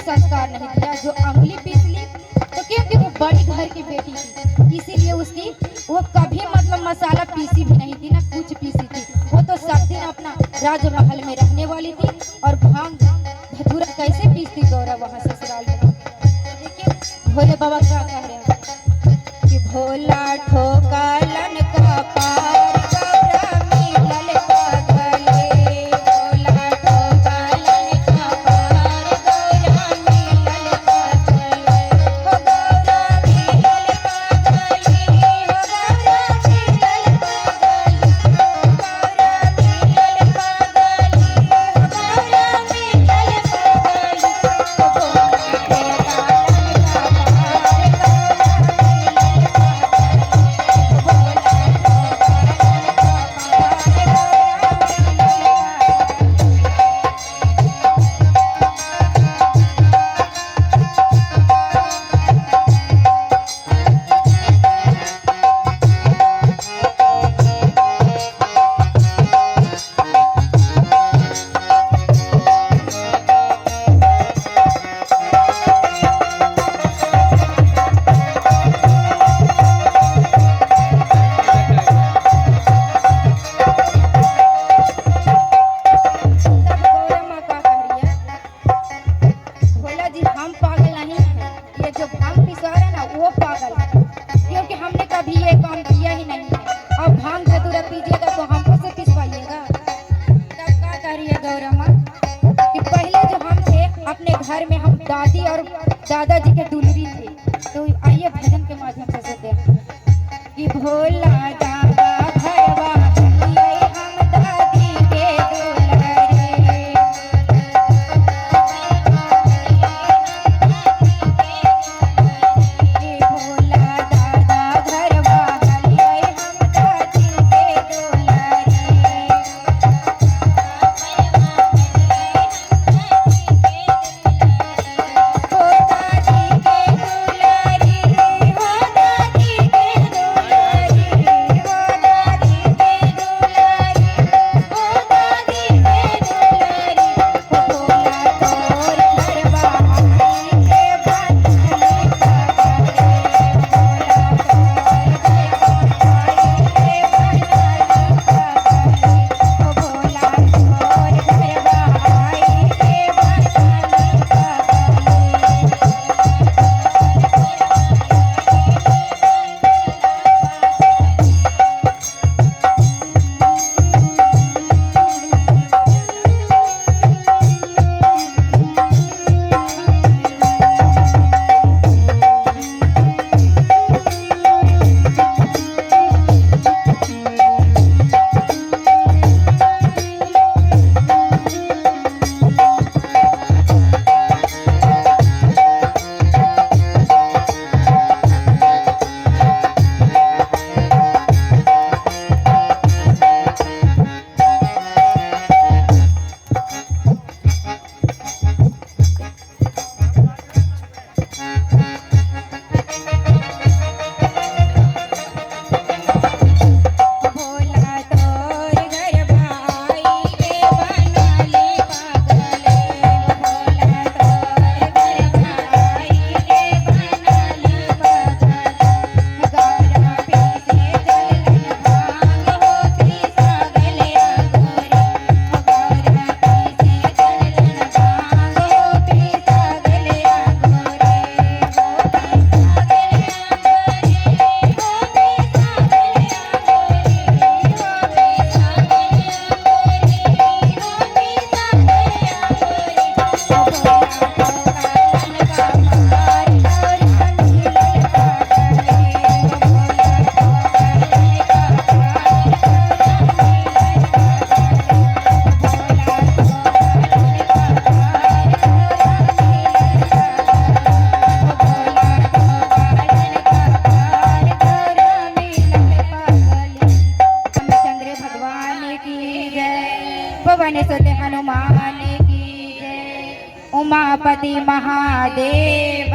संस्कार नहीं दिया। जो अंगुली पीस ली तो क्योंकि वो बड़ी घर की बेटी थी, इसीलिए उसकी वो कभी मतलब मसाला पीसी भी नहीं थी ना कुछ पीसी थी। वो तो सब दिन अपना राजमहल में रहने वाली थी और भांग धतूरा कैसे पीसती गौरव वहाँ ससुराल में। देखिए भोले बाबा क्या कह रहे हैं कि भोला ठोकालन का पार घर में हम दादी और दादाजी के दुलरी थे। तो आइए भजन के माध्यम से सुनते हैं कि भोला दादा घरवा हम दादी के दुलरे। कि भोला दादा घरवा हम दादी के दुलरे। हो दादी के दुलारी, हो दादी के दुलारी। पवन सुत हनुमान की जय। उमापति महादेव